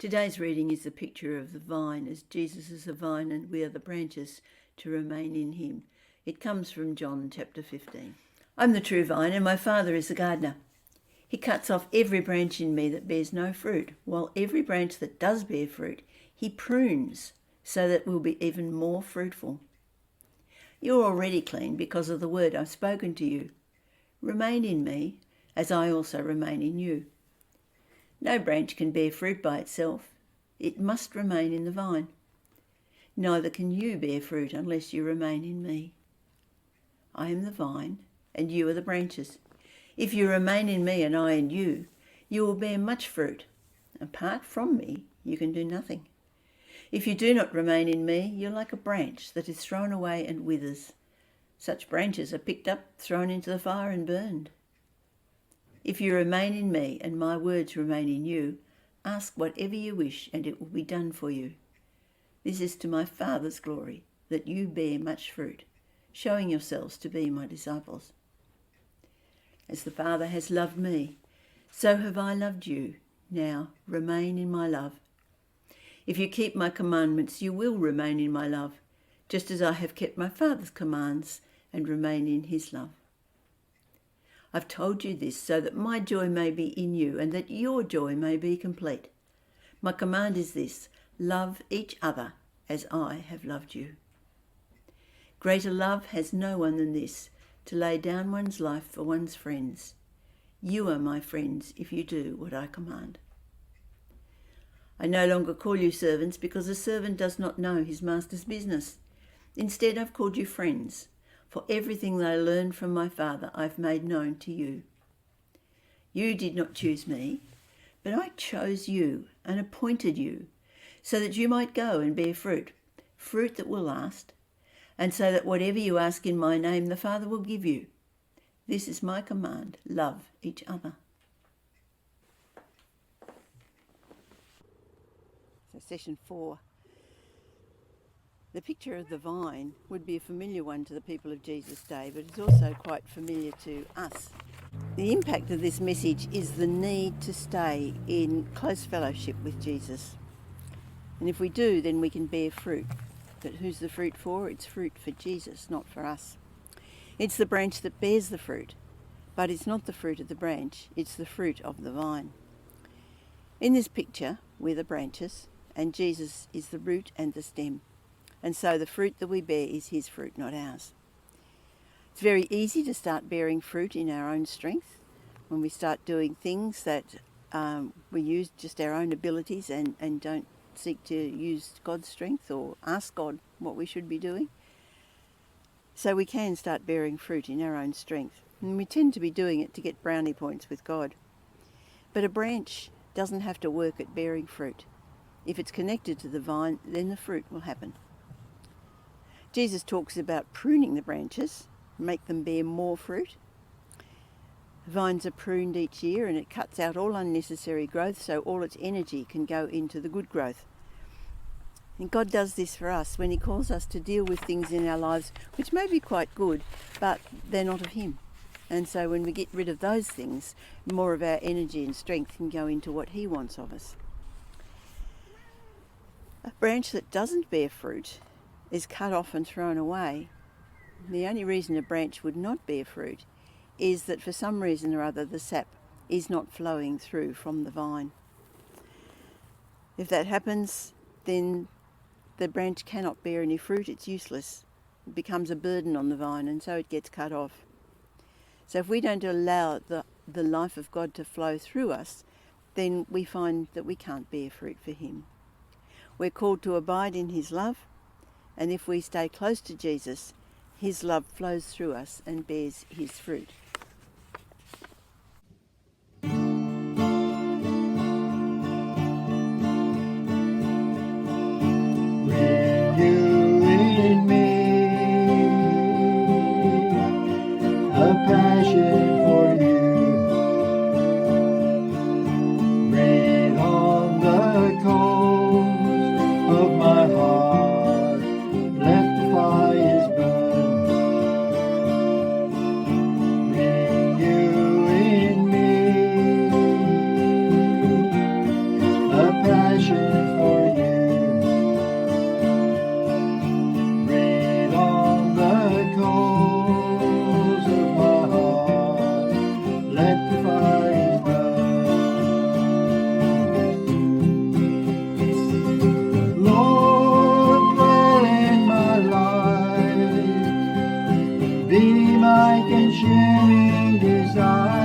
Today's reading is the picture of the vine, as Jesus is the vine and we are the branches to remain in him. It comes from John chapter 15. I'm the true vine and my Father is the gardener. He cuts off every branch in me that bears no fruit, while every branch that does bear fruit, he prunes so that it will be even more fruitful. You're already clean because of the word I've spoken to you. Remain in me, as I also remain in you. No branch can bear fruit by itself. It must remain in the vine. Neither can you bear fruit unless you remain in me. I am the vine, and you are the branches. If you remain in me and I in you, you will bear much fruit. Apart from me, you can do nothing. If you do not remain in me, you're like a branch that is thrown away and withers. Such branches are picked up, thrown into the fire and burned. If you remain in me and my words remain in you, ask whatever you wish and it will be done for you. This is to my Father's glory, that you bear much fruit, showing yourselves to be my disciples. As the Father has loved me, so have I loved you. Now remain in my love. If you keep my commandments, you will remain in my love, just as I have kept my Father's commands and remain in his love. I've told you this so that my joy may be in you and that your joy may be complete. My command is this: love each other as I have loved you. Greater love has no one than this, to lay down one's life for one's friends. You are my friends if you do what I command. I no longer call you servants, because a servant does not know his master's business. Instead, I've called you friends, for everything that I learned from my Father I've made known to you. You did not choose me, but I chose you and appointed you, so that you might go and bear fruit, fruit that will last, and so that whatever you ask in my name the Father will give you. This is my command: love each other. So session 4. The picture of the vine would be a familiar one to the people of Jesus' day, but it's also quite familiar to us. The impact of this message is the need to stay in close fellowship with Jesus. And if we do, then we can bear fruit. But who's the fruit for? It's fruit for Jesus, not for us. It's the branch that bears the fruit, but it's not the fruit of the branch, it's the fruit of the vine. In this picture, we're the branches, and Jesus is the root and the stem. And so the fruit that we bear is his fruit, not ours. It's very easy to start bearing fruit in our own strength when we start doing things that we use just our own abilities and don't seek to use God's strength or ask God what we should be doing. So we can start bearing fruit in our own strength. And we tend to be doing it to get brownie points with God. But a branch doesn't have to work at bearing fruit. If it's connected to the vine, then the fruit will happen. Jesus talks about pruning the branches, make them bear more fruit. Vines are pruned each year and it cuts out all unnecessary growth so all its energy can go into the good growth. And God does this for us when he calls us to deal with things in our lives which may be quite good, but they're not of him. And so when we get rid of those things, more of our energy and strength can go into what he wants of us. A branch that doesn't bear fruit is cut off and thrown away. The only reason a branch would not bear fruit is that for some reason or other the sap is not flowing through from the vine. If that happens, then the branch cannot bear any fruit, it's useless. It becomes a burden on the vine and so it gets cut off. So if we don't allow the life of God to flow through us, then we find that we can't bear fruit for him. We're called to abide in his love, and if we stay close to Jesus, his love flows through us and bears his fruit. Renew in me a passion for you. Breathe on the coals of my heart. Let the fires burn. Renew in me a passion my consuming desire.